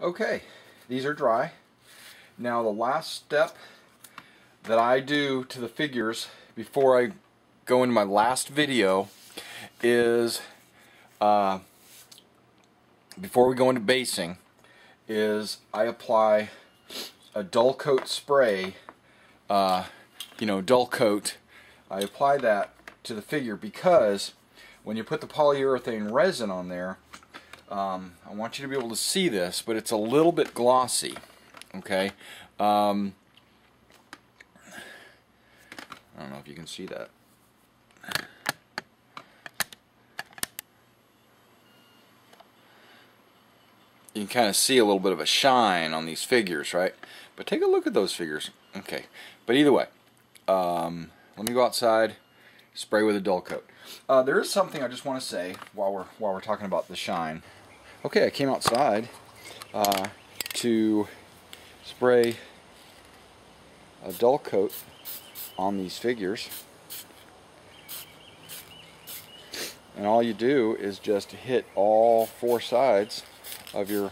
Okay, these are dry. Now the last step that I do to the figures before I go into my last video is, before we go into basing, is I apply a dull coat spray, dull coat. I apply that to the figure because when you put the polyurethane resin on there, I want you to be able to see this, but it's a little bit glossy. Okay, I don't know if you can see that. You can kind of see a little bit of a shine on these figures, right? But take a look at those figures. Okay, but either way, let me go outside, spray with a dull coat. There is something I just want to say while we're talking about the shine. Okay, I came outside to spray a dull coat on these figures, and all you do is just hit all four sides of your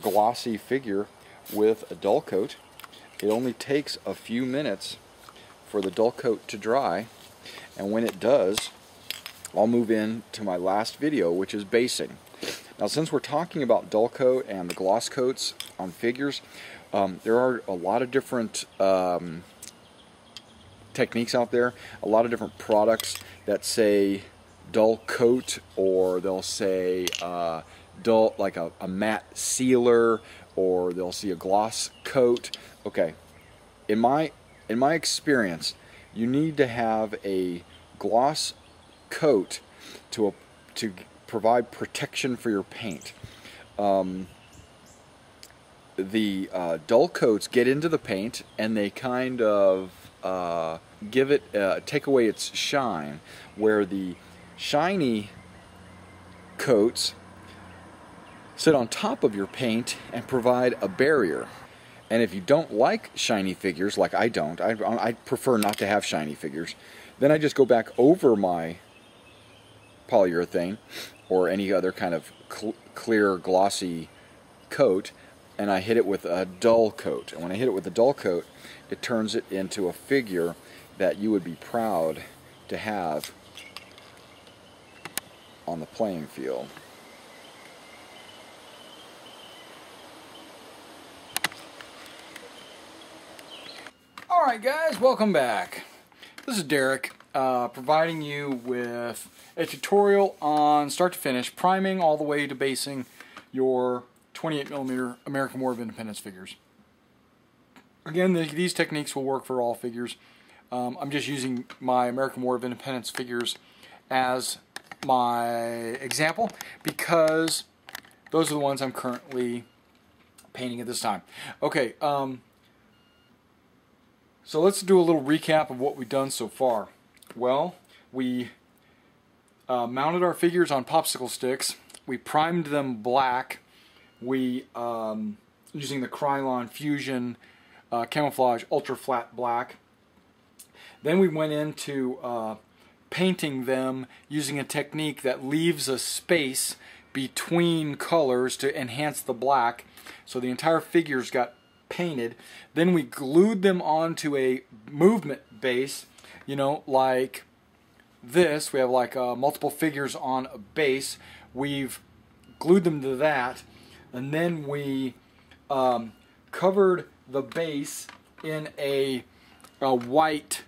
glossy figure with a dull coat. It only takes a few minutes for the dull coat to dry, and when it does, I'll move in to my last video, which is basing. Now, since we're talking about dull coat and the gloss coats on figures, there are a lot of different techniques out there, a lot of different products that say dull coat, or they'll say dull, like a matte sealer, or they'll see a gloss coat. Okay, in my experience, you need to have a gloss coat to provide protection for your paint. The dull coats get into the paint and they kind of take away its shine, where the shiny coats sit on top of your paint and provide a barrier. And if you don't like shiny figures, like I don't, I prefer not to have shiny figures, then I just go back over my polyurethane or any other kind of clear glossy coat, and I hit it with a dull coat. And when I hit it with a dull coat, it turns it into a figure that you would be proud to have on the playing field. Alright guys, welcome back. This is Derek, providing you with a tutorial on start to finish, priming all the way to basing your 28mm American War of Independence figures. Again, these techniques will work for all figures. I'm just using my American War of Independence figures as my example because those are the ones I'm currently painting at this time. Okay, so let's do a little recap of what we've done so far. Well, we mounted our figures on popsicle sticks. We primed them black. We, using the Krylon Fusion Camouflage Ultra Flat Black. Then we went into painting them using a technique that leaves a space between colors to enhance the black. So the entire figures got painted. Then we glued them onto a movement base, you know, like this. We have like multiple figures on a base. We've glued them to that, and then we covered the base in a white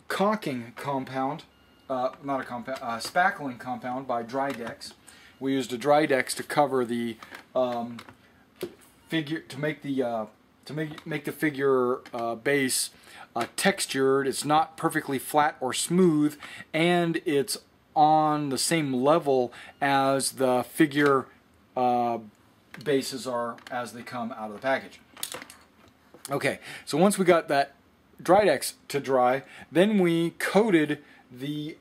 caulking compound, not a compound, spackling compound by Drydex. We used a Drydex to cover the figure, to make the figure base textured. It's not perfectly flat or smooth, and it's on the same level as the figure bases are as they come out of the package. Okay, so once we got that Drydex to dry, then we coated the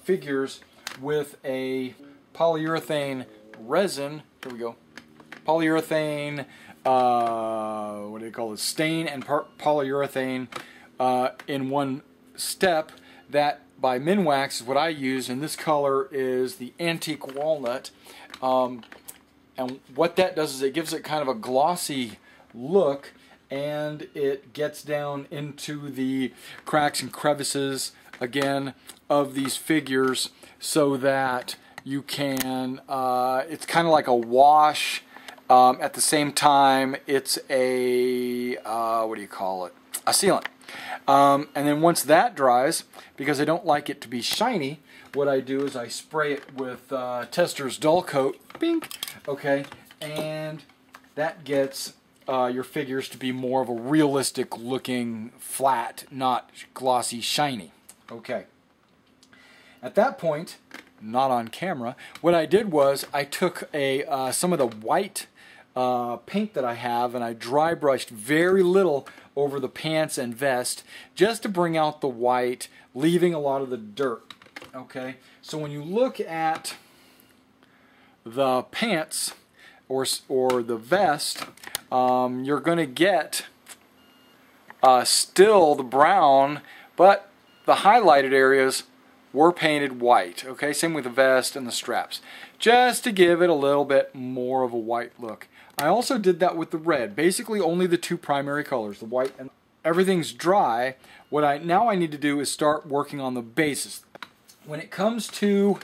figures with a polyurethane resin. Here we go. Polyurethane, what do they call it? Stain and polyurethane in one step. That by Minwax is what I use, and this color is the Antique Walnut. And what that does is it gives it kind of a glossy look, and it gets down into the cracks and crevices again of these figures, so that you can, it's kind of like a wash. At the same time, it's a, what do you call it? A sealant. And then once that dries, because I don't like it to be shiny, what I do is I spray it with Tester's Dull Coat, bink, okay, and that gets your figures to be more of a realistic looking flat, not glossy shiny. Okay. At that point, not on camera, what I did was I took some of the white paint that I have, and I dry brushed very little over the pants and vest just to bring out the white, leaving a lot of the dirt. Okay, so when you look at the pants or the vest, you're going to get still the brown, but the highlighted areas were painted white. Okay, same with the vest and the straps, just to give it a little bit more of a white look. I also did that with the red, basically only the two primary colors, the white and everything's dry. What I need to do is start working on the bases. When it comes to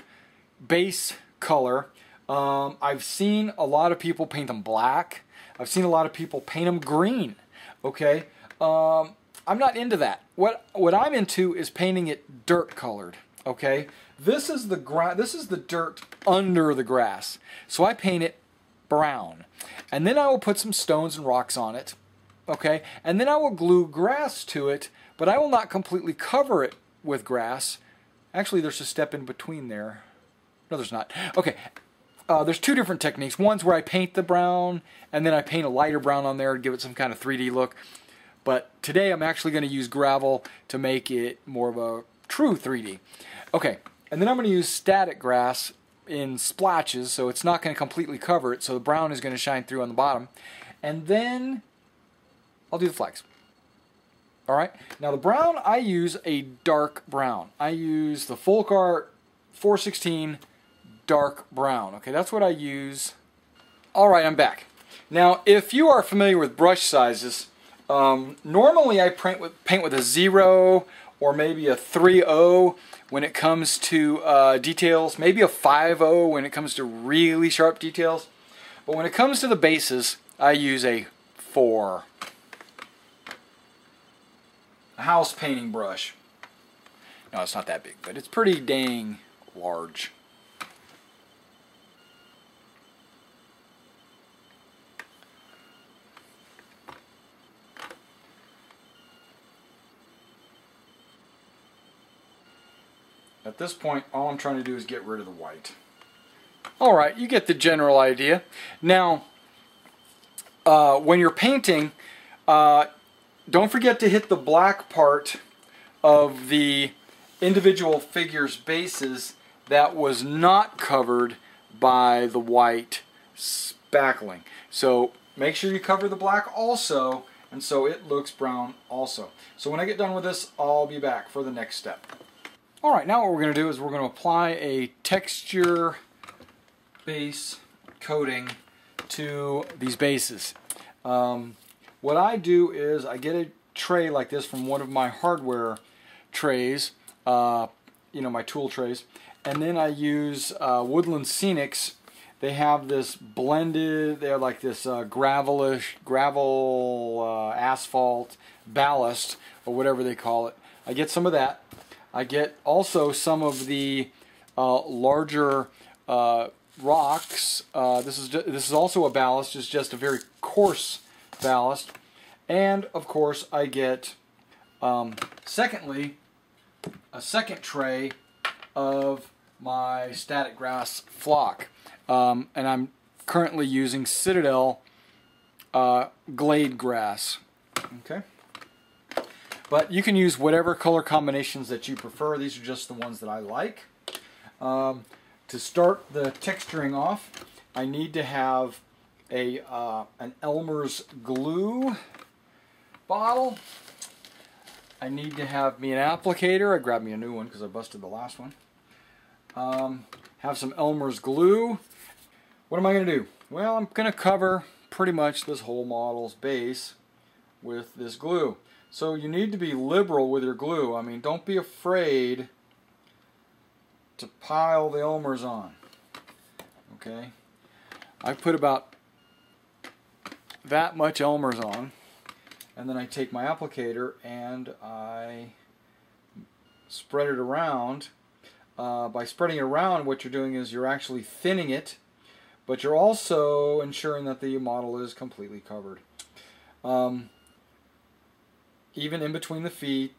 base color, I've seen a lot of people paint them black. I've seen a lot of people paint them green. Okay, I'm not into that. What I'm into is painting it dirt colored. Okay, this is the dirt under the grass, so I paint it brown, and then I will put some stones and rocks on it. Okay, and then I will glue grass to it, but I will not completely cover it with grass. Actually, there's a step in between there. No, there's not. Okay, there's two different techniques. One's where I paint the brown, and then I paint a lighter brown on there to give it some kind of 3D look. But today I'm actually going to use gravel to make it more of a true 3D. Okay, and then I'm going to use static grass in splashes, so it's not going to completely cover it, so the brown is going to shine through on the bottom. And then I'll do the flags. Alright, now the brown, I use a dark brown. I use the Folk Art 416 dark brown. Okay, that's what I use. Alright, I'm back. Now, if you are familiar with brush sizes, normally I paint with a 0 or maybe a 3.0 when it comes to details, maybe a 5.0 when it comes to really sharp details. But when it comes to the bases, I use a 4. A house painting brush. No, it's not that big, but it's pretty dang large. At this point, all I'm trying to do is get rid of the white. Alright, you get the general idea. Now, when you're painting, don't forget to hit the black part of the individual figure's bases that was not covered by the white spackling. So make sure you cover the black also, and so it looks brown also. So when I get done with this, I'll be back for the next step. Alright, now what we're going to do is we're going to apply a texture base coating to these bases. What I do is I get a tray like this from one of my hardware trays, you know, my tool trays, and then I use Woodland Scenics. They have this blended, they're like this gravel asphalt ballast, or whatever they call it. I get some of that. I get also some of the larger rocks. This is also a ballast. It's just a very coarse ballast. And of course I get secondly a second tray of my static grass flock, and I'm currently using Citadel glade grass. Okay, but you can use whatever color combinations that you prefer. These are just the ones that I like. To start the texturing off, I need to have an Elmer's glue bottle. I need to have me an applicator. I grabbed me a new one because I busted the last one. Have some Elmer's glue. what am I going to do? Well, I'm going to cover pretty much this whole model's base with this glue. So you need to be liberal with your glue. I mean, don't be afraid to pile the Elmers on. Okay, I put about that much Elmers on, and then I take my applicator and I spread it around. By spreading it around, what you're doing is you're actually thinning it, but you're also ensuring that the model is completely covered. Even in between the feet,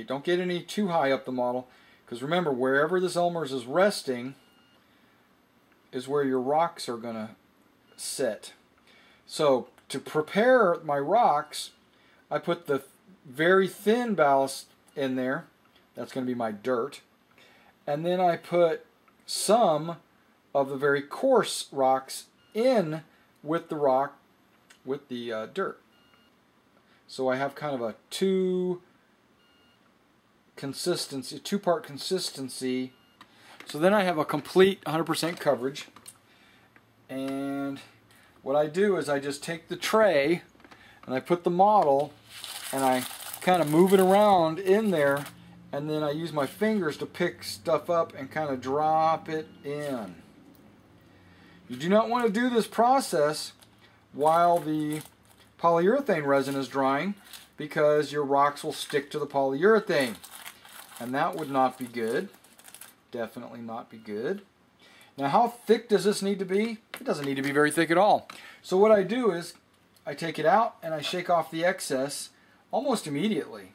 don't get any too high up the model, because remember, wherever this Elmer's is resting is where your rocks are going to sit. So to prepare my rocks, I put the very thin ballast in there. That's going to be my dirt. And then I put some of the very coarse rocks in with the dirt. So I have kind of a two-part consistency. So then I have a complete 100% coverage. And what I do is I just take the tray and I put the model and I kind of move it around in there, and then I use my fingers to pick stuff up and kind of drop it in. You do not want to do this process while the polyurethane resin is drying, because your rocks will stick to the polyurethane, and that would not be good. Definitely not be good. Now, how thick does this need to be? It doesn't need to be very thick at all. So what I do is I take it out and I shake off the excess almost immediately.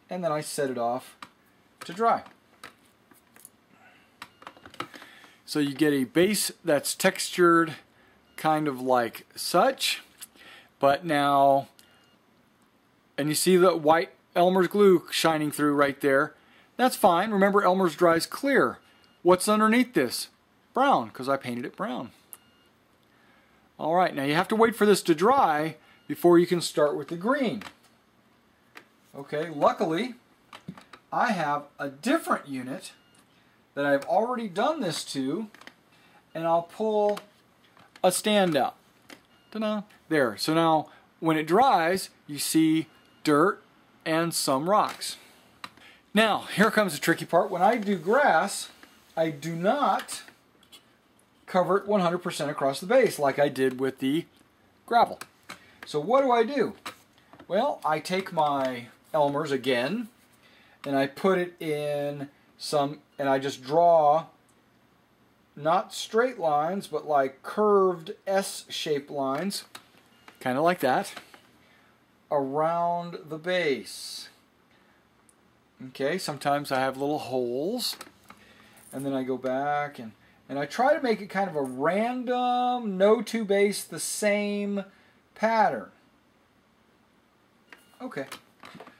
And then I set it off to dry. So you get a base that's textured kind of like such, but now, and you see the white Elmer's glue shining through right there. That's fine. Remember, Elmer's dries clear. What's underneath this? Brown, because I painted it brown. Alright, now you have to wait for this to dry before you can start with the green. Okay, luckily I have a different unit that I've already done this to, and I'll pull a stand out. Ta-da! There. So now when it dries, you see dirt and some rocks. Now, here comes the tricky part. When I do grass, I do not cover it 100% across the base like I did with the gravel. So what do? Well, I take my Elmer's again, and I put it in some, and I just draw not straight lines, but like curved S-shaped lines, kind of like that, around the base. Okay, sometimes I have little holes, and then I go back and I try to make it kind of a random, no two base the same pattern. Okay,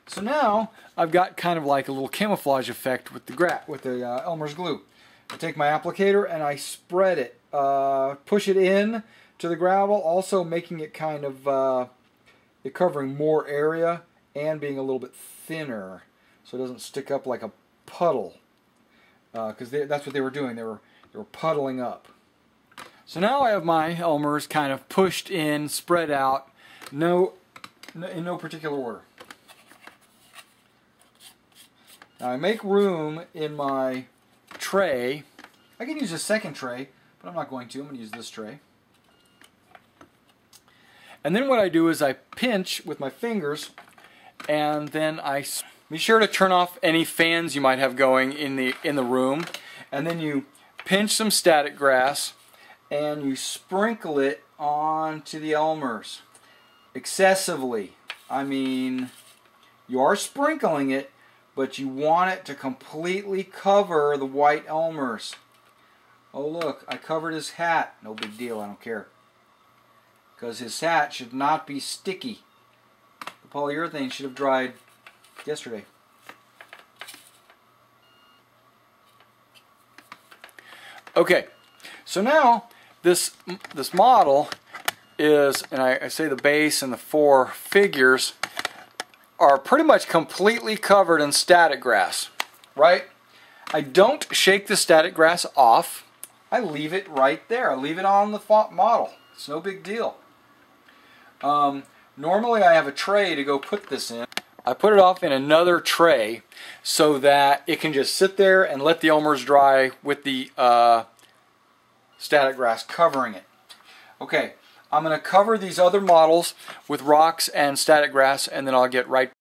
so now I've got kind of like a little camouflage effect with the Elmer's glue. I take my applicator and I spread it, push it in to the gravel, also making it kind of covering more area and being a little bit thinner, so it doesn't stick up like a puddle. Because that's what they were doing. They were puddling up. So now I have my Elmer's kind of pushed in, spread out, in no particular order. Now I make room in my tray. I can use a second tray, but I'm not going to. I'm going to use this tray. And then what I do is I pinch with my fingers, and then I be sure to turn off any fans you might have going in the room, and then you pinch some static grass and you sprinkle it onto the Elmer's excessively. I mean, you are sprinkling it, but you want it to completely cover the white Elmer's. Oh look, I covered his hat. No big deal, I don't care. Because his hat should not be sticky. The polyurethane should have dried yesterday. Okay, so now this model is, and I say the base and the four figures are pretty much completely covered in static grass. right? I don't shake the static grass off. I leave it right there. I leave it on the model. It's no big deal. Normally I have a tray to go put this in. I put it off in another tray so that it can just sit there and let the ulmers dry with the static grass covering it. Okay, I'm going to cover these other models with rocks and static grass, and then I'll get right